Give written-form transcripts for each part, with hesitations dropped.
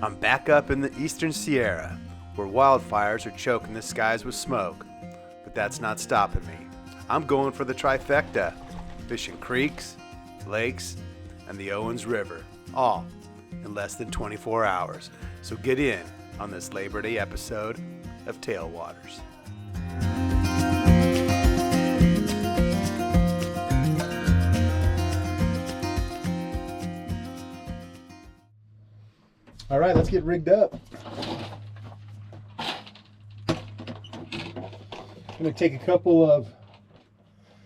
I'm back up in the eastern Sierra, where wildfires are choking the skies with smoke. But that's not stopping me. I'm going for the trifecta, fishing creeks, lakes, and the Owens River, all in less than 24 hours. So get in on this Labor Day episode of Tailwaters. All right, let's get rigged up. I'm gonna take a couple of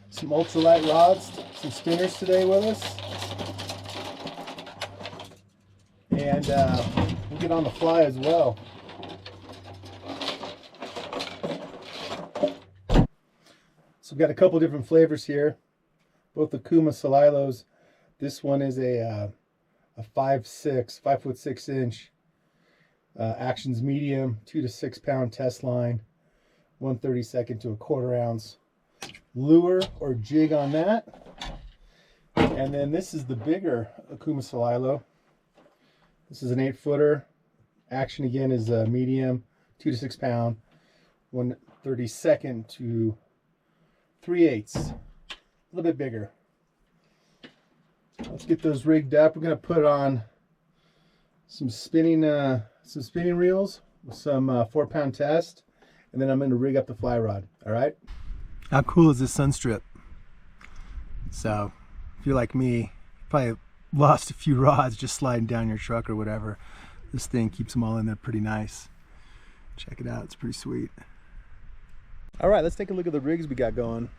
some ultralight rods, some spinners today with us. And we'll get on the fly as well. So we've got a couple different flavors here, both the Kuma Salilos. This one is a 5'6" Actions medium, 2 to 6 pound test line, 1/32 to a 1/4 ounce lure or jig on that. And then this is the bigger Kuma Salilo. This is an 8-footer. Action again is a medium, 2 to 6 pound, 1/32 to 3/8. A little bit bigger. Let's get those rigged up. We're going to put on some spinning reels with some 4-pound test, and then I'm going to rig up the fly rod. All right. How cool is this sunstrip? So, if you're like me, you probably lost a few rods just sliding down your truck or whatever. This thing keeps them all in there pretty nice. Check it out. It's pretty sweet. All right, let's take a look at the rigs we got going.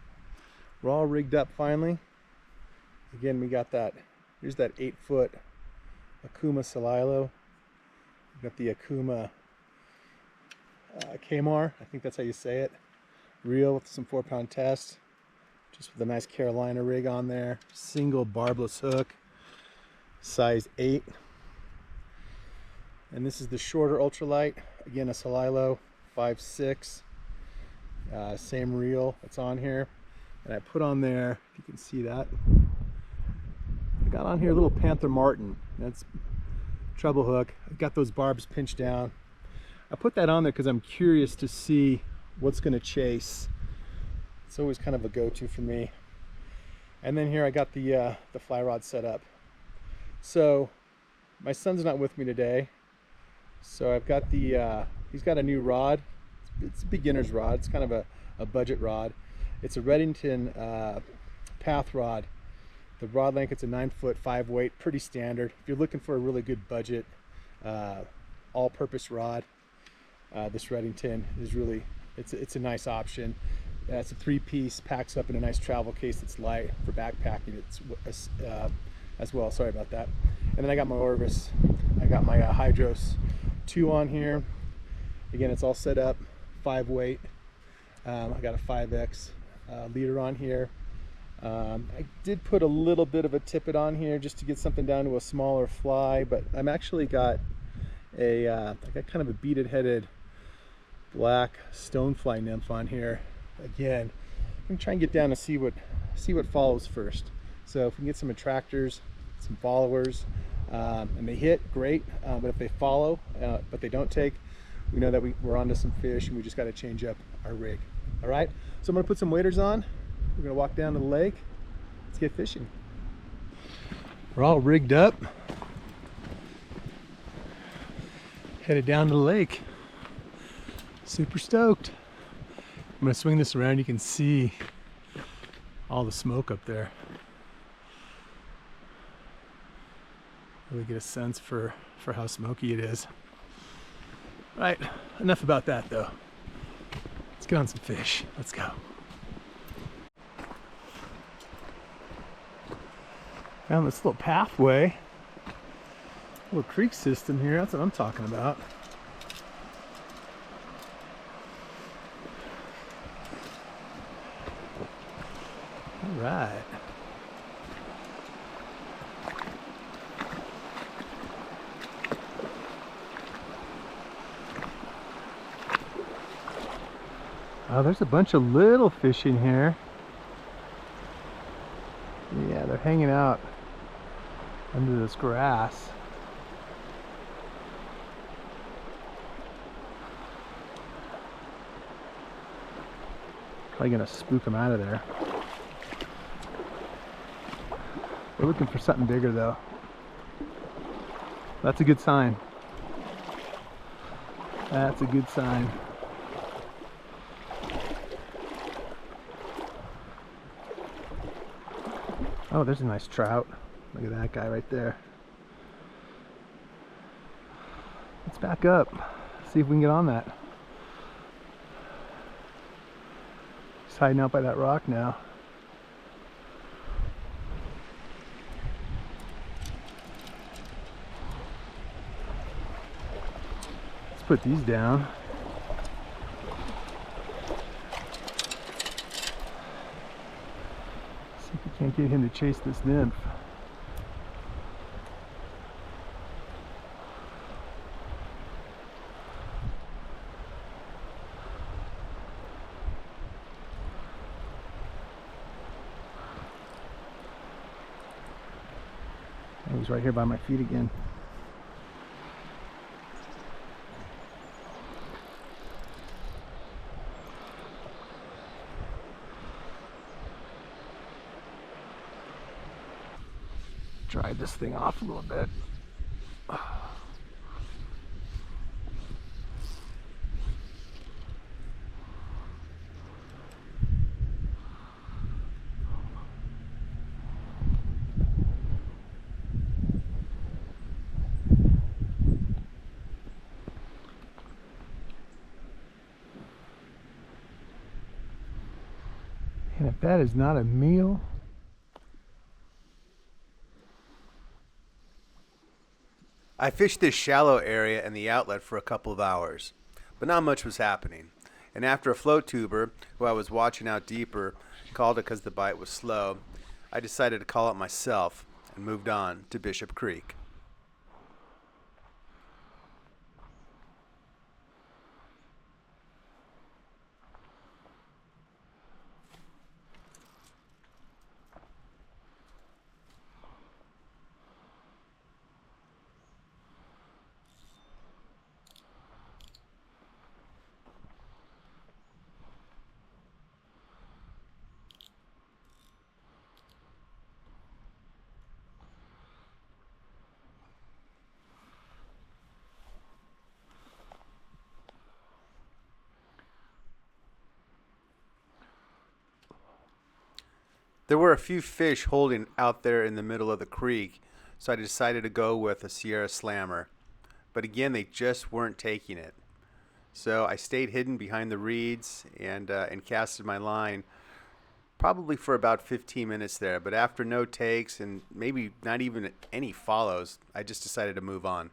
We're all rigged up finally. Again, we got that, here's that 8-foot Akuma Salilo. We've got the Akuma Kmar, I think that's how you say it. Reel with some 4-pound test, just with a nice Carolina rig on there. Single barbless hook, size 8. And this is the shorter ultralight, again a Salilo, 5'6". Same reel that's on here. And I put on there, if you can see that, I got on here a little Panther Martin. That's treble hook. I've got those barbs pinched down. I put that on there because I'm curious to see what's going to chase. It's always kind of a go-to for me. And then here I got the fly rod set up. So my son's not with me today, so I've got he's got a new rod. It's a beginner's rod. It's kind of a budget rod. It's a Redington path rod. The rod length, it's a 9-foot 5-weight, pretty standard. If you're looking for a really good budget all-purpose rod, this Redington is really, it's a nice option. It's a 3-piece, packs up in a nice travel case that's light for backpacking. It's as well. Sorry about that. And then I got my Orvis. I got my Hydros 2 on here. Again, it's all set up, 5-weight. I got a 5X leader on here. I did put a little bit of a tippet on here just to get something down to a smaller fly, but I'm actually got I got kind of a beaded headed black stonefly nymph on here. Again, I'm gonna try and get down to see what follows first. So if we can get some attractors, some followers, and they hit, great. But if they follow, but they don't take, we know that we're onto some fish, and we just got to change up our rig. All right. So I'm gonna put some waders on. We're gonna walk down to the lake. Let's get fishing. We're all rigged up. Headed down to the lake. Super stoked. I'm gonna swing this around. You can see all the smoke up there. Really get a sense for how smoky it is. All right, enough about that though. Let's get on some fish. Let's go. Found this little pathway, little creek system here. That's what I'm talking about. All right. Oh, there's a bunch of little fish in here. Yeah, they're hanging out under this grass. Probably gonna spook them out of there. We're looking for something bigger though. That's a good sign. That's a good sign. Oh, there's a nice trout. Look at that guy right there. Let's back up. See if we can get on that. He's hiding out by that rock now. Let's put these down. See if we can't get him to chase this nymph. Oh, he's right here by my feet again. Dry this thing off a little bit. And if that is not a meal, I fished this shallow area and the outlet for a couple of hours, but not much was happening. And after a float tuber, who I was watching out deeper, called it because the bite was slow, I decided to call it myself and moved on to Bishop Creek. There were a few fish holding out there in the middle of the creek, so I decided to go with a Sierra Slammer. But again, they just weren't taking it. So I stayed hidden behind the reeds and casted my line probably for about 15 minutes there. But after no takes and maybe not even any follows, I just decided to move on.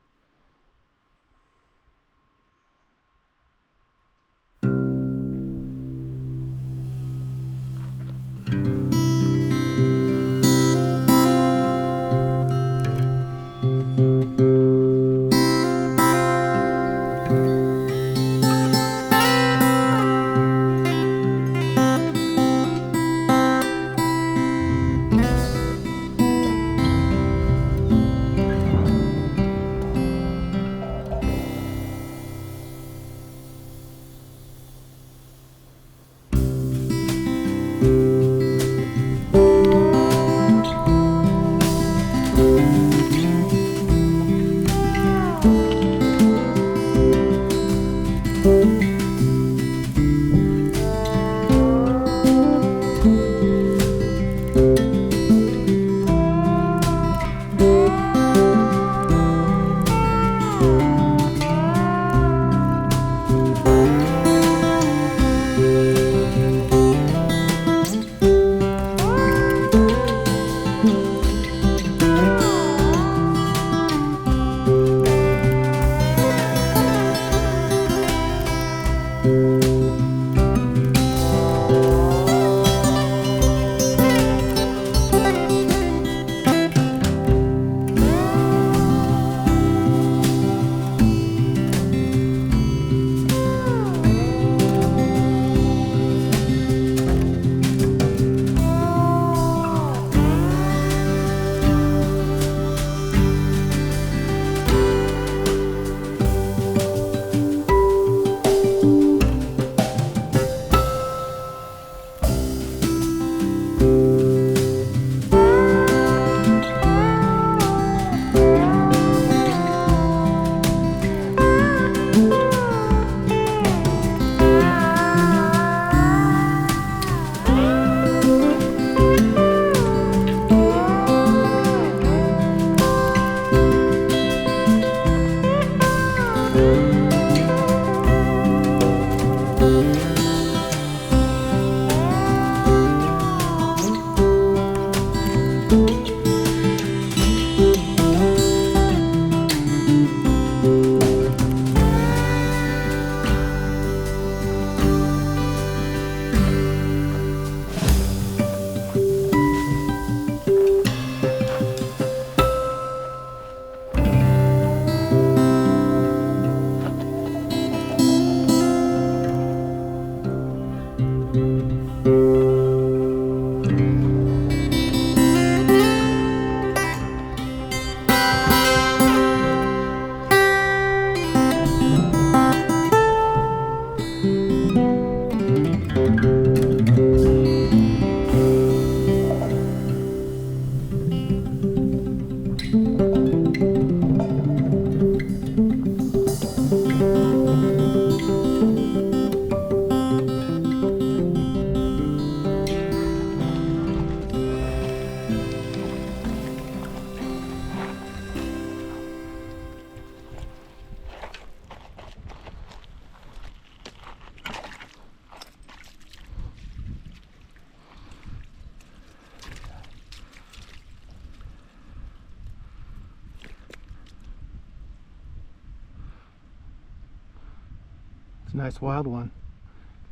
a nice wild one.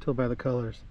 Tell by the colors.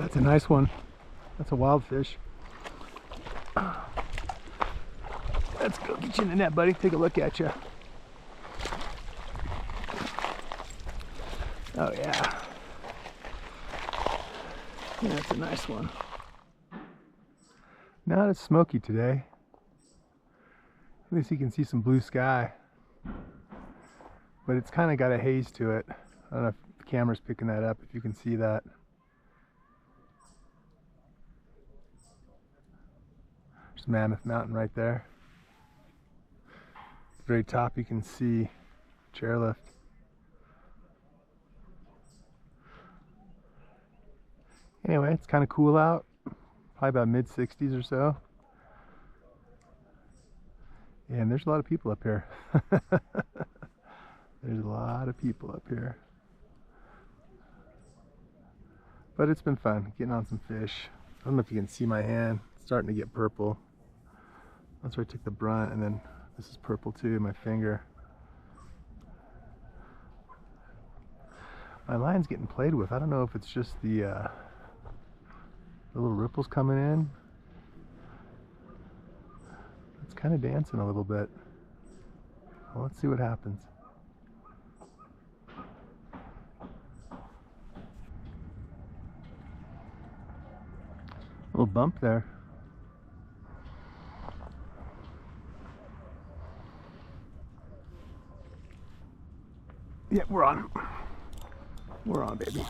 That's a nice one. That's a wild fish. Let's go get you in the net, buddy. Take a look at you. Oh yeah. Yeah, that's a nice one. Not as smoky today. At least you can see some blue sky. But it's kind of got a haze to it. I don't know if the camera's picking that up, if you can see that. There's Mammoth Mountain right there. At the very top you can see chairlift. Anyway, it's kind of cool out. Probably about mid-60s or so. And there's a lot of people up here. There's a lot of people up here. But it's been fun getting on some fish. I don't know if you can see my hand. It's starting to get purple. That's where I took the brunt, and then this is purple too, my finger. My line's getting played with. I don't know if it's just the little ripples coming in. It's kind of dancing a little bit. Well, let's see what happens. Little bump there. Yeah, we're on. We're on, baby.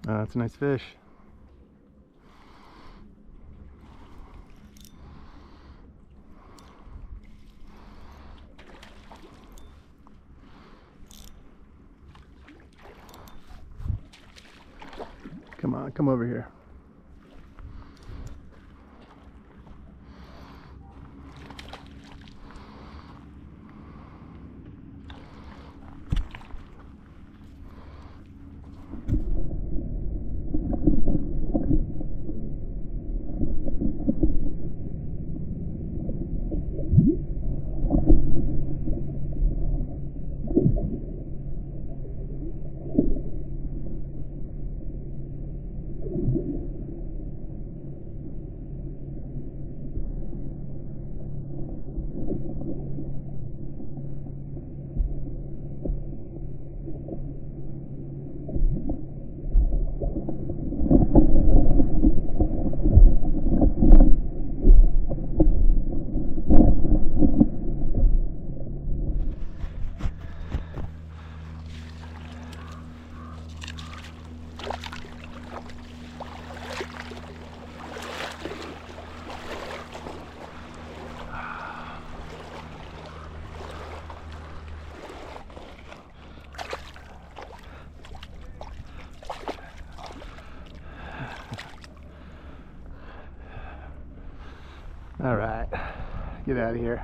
That's a nice fish. Come on, come over here. All right, get out of here.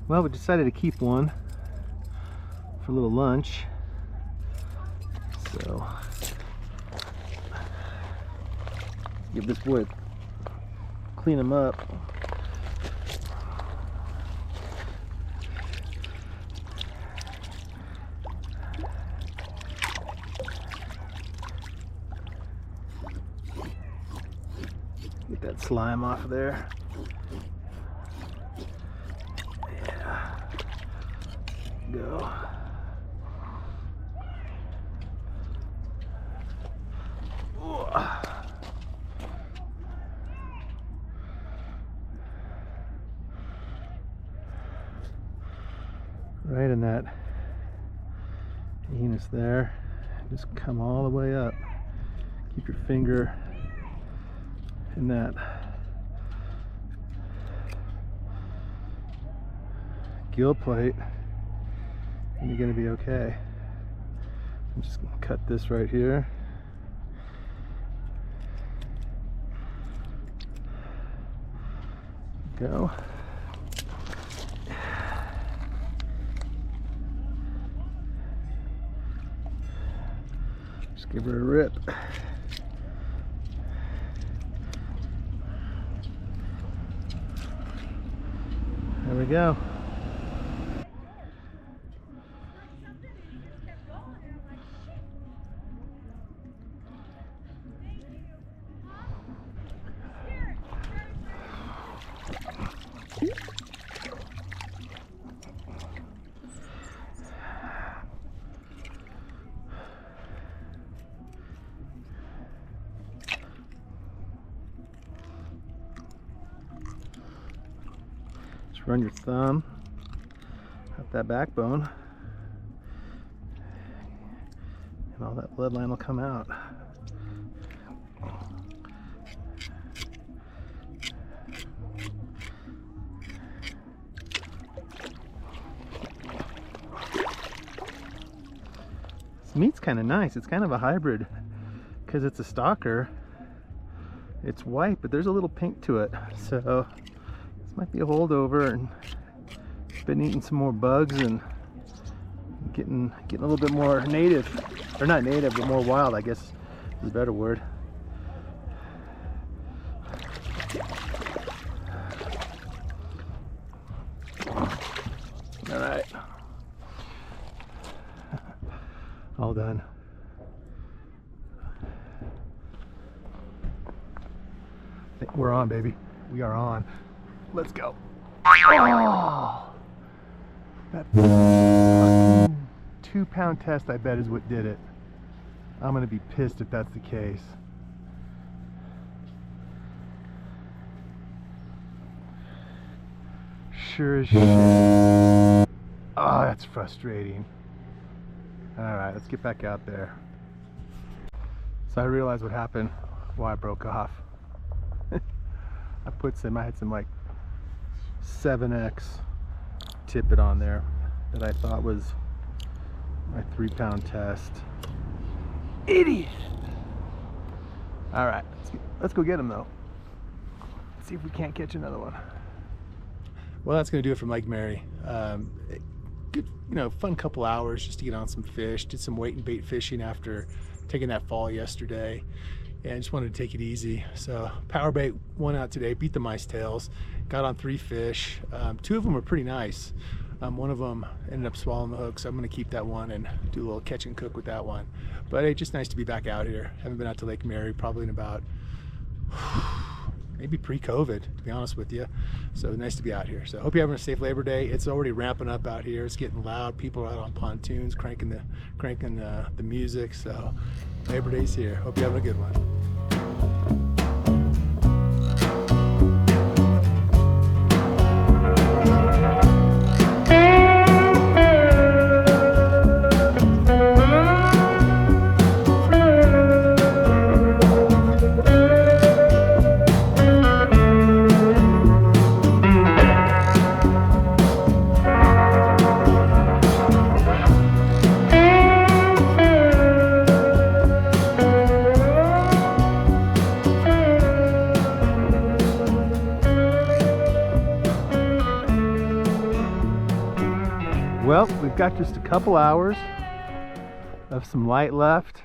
Well, we decided to keep one for a little lunch, so give this boy clean him up. Get that slime off of there. Go. Right in that anus there. Just come all the way up. Keep your finger in that gill plate, and you're going to be okay. I'm just going to cut this right here. Go. Just give her a rip. There we go. Run your thumb up that backbone, and all that bloodline will come out. This meat's kind of nice. It's kind of a hybrid because it's a stalker. It's white, but there's a little pink to it, so might be a holdover, and been eating some more bugs and getting a little bit more native, or not native, but more wild, I guess is a better word. All right, all done. I think we're on, baby. We are on. Let's go. Oh, that 2-pound test, I bet, is what did it. I'm gonna be pissed if that's the case. Sure as shit. Oh, that's frustrating. All right, let's get back out there. So I realized what happened, why I broke off. I had some like 7X tippet on there that I thought was my 3-pound test. Idiot! All right, let's go get him though. Let's see if we can't catch another one. Well, that's gonna do it for Mike Mary. Good, fun couple hours just to get on some fish. Did some weight and bait fishing after taking that fall yesterday. And I just wanted to take it easy. So power bait won out today, beat the mice tails, got on 3 fish. 2 of them were pretty nice. One of them ended up swallowing the hook, so I'm going to keep that one and do a little catch and cook with that one. But hey, just nice to be back out here. Haven't been out to Lake Mary probably in about maybe pre-COVID, to be honest with you. So nice to be out here. So hope you're having a safe Labor Day. It's already ramping up out here. It's getting loud. People are out on pontoons cranking the music. So Labor Day's here. Hope you're having a good one. Well, we've got just a couple hours of some light left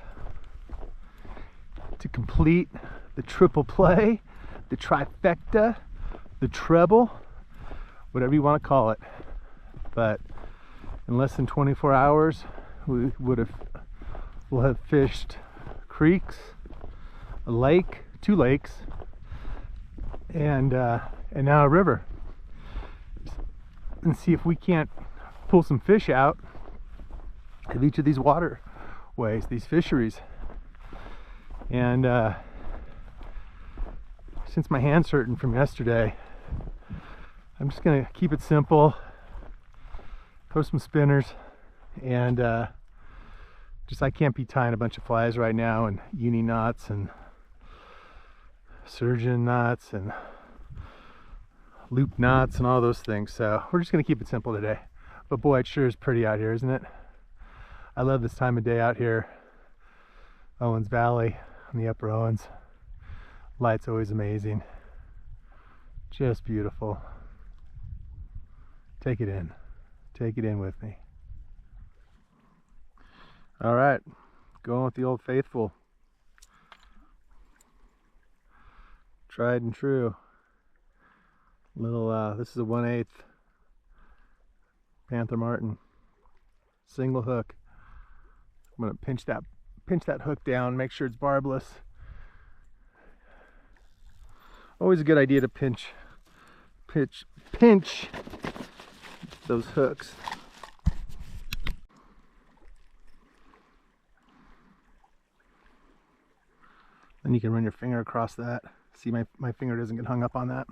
to complete the triple play, the trifecta, the treble, whatever you want to call it. But in less than 24 hours, we'll have fished creeks, a lake, 2 lakes, and now a river, and see if we can't pull some fish out of each of these waterways, these fisheries. And since my hand's hurting from yesterday, I'm just gonna keep it simple, throw some spinners, and just I can't be tying a bunch of flies right now, and uni knots and surgeon knots and loop knots and all those things. So we're just gonna keep it simple today. But boy, it sure is pretty out here, isn't it? I love this time of day out here. Owens Valley on the upper Owens. Light's always amazing. Just beautiful. Take it in. Take it in with me. All right, going with the old faithful. Tried and true. Little, this is a 1/8 Panther Martin, single hook. I'm gonna pinch that hook down, make sure it's barbless. Always a good idea to pinch those hooks. Then you can run your finger across that. See, my finger doesn't get hung up on that.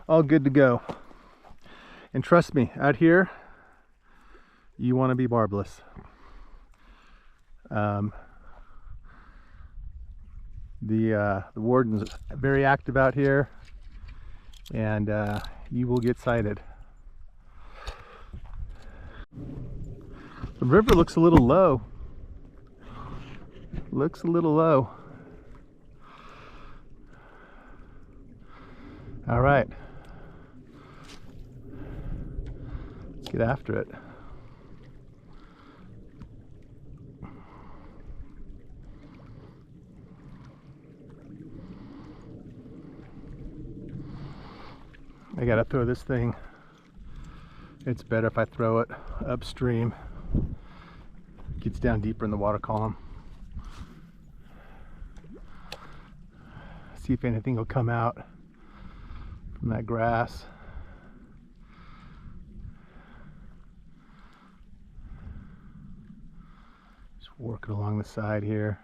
All good to go. And trust me, out here, you want to be barbless. The warden's very active out here, and you will get sighted. The river looks a little low. Looks a little low. All right. Let's get after it. I gotta throw this thing. It's better if I throw it upstream. Gets down deeper in the water column. See if anything will come out from that grass. Just work it along the side here.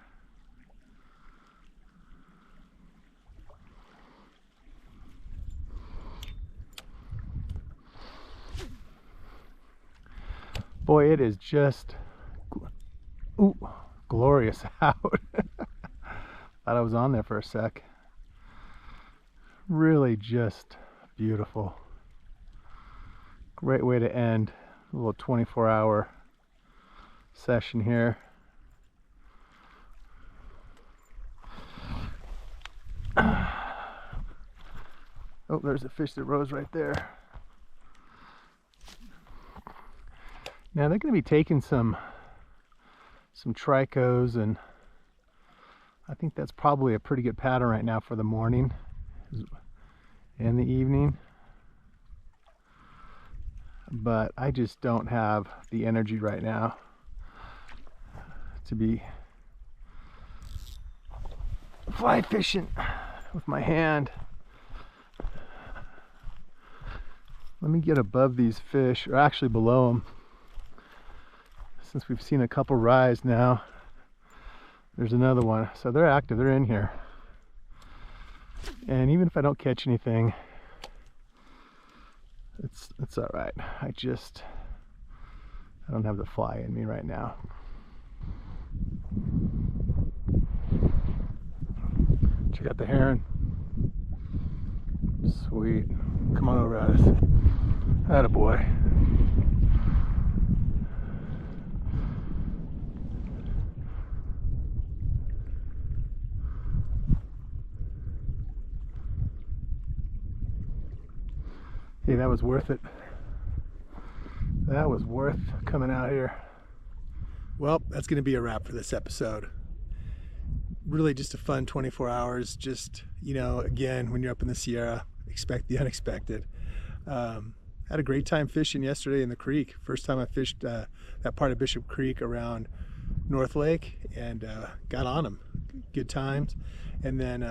Boy, it is just glorious out. Thought I was on there for a sec. Really just beautiful. Great way to end a little 24-hour session here. Oh, there's a fish that rose right there. Now they're going to be taking some tricos, and I think that's probably a pretty good pattern right now for the morning and the evening. but I just don't have the energy right now to be fly fishing with my hand. Let me get above these fish, or actually below them, since we've seen a couple rise now. There's another one, so they're active, they're in here. And even if I don't catch anything, it's all right. I don't have the fly in me right now. Check out the heron. Sweet. Come on over, Addis. Attaboy. Hey, that was worth it. That was worth coming out here. Well, that's going to be a wrap for this episode. Really just a fun 24 hours. Just, you know, again, when you're up in the Sierra, expect the unexpected. Had a great time fishing yesterday in the creek. First time I fished that part of Bishop Creek around North Lake, and got on them. Good times. And then,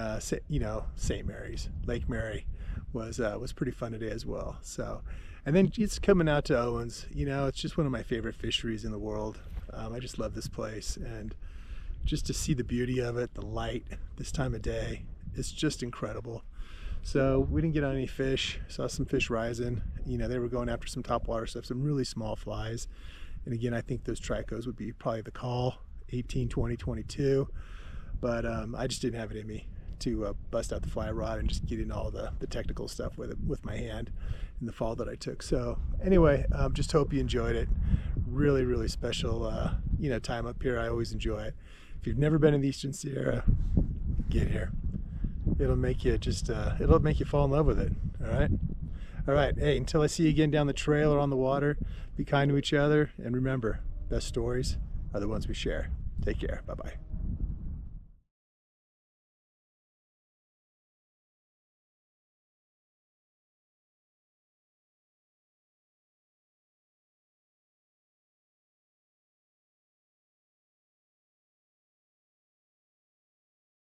you know, St. Mary's, Lake Mary was pretty fun today as well. So, and then just coming out to Owens, you know, it's just one of my favorite fisheries in the world. I just love this place, and just to see the beauty of it, the light this time of day, it's just incredible. So we didn't get on any fish, saw some fish rising. You know, they were going after some topwater stuff, some really small flies. And again, I think those tricos would be probably the call, 18, 20, 22. But I just didn't have it in me to bust out the fly rod and just get in all the technical stuff with it, with my hand in the fall that I took. So anyway, just hope you enjoyed it. Really, really special, you know, time up here. I always enjoy it. If you've never been in the Eastern Sierra, get here. It'll make you just, it'll make you fall in love with it. All right. Hey, until I see you again down the trail or on the water, be kind to each other, and remember, best stories are the ones we share. Take care. Bye-bye.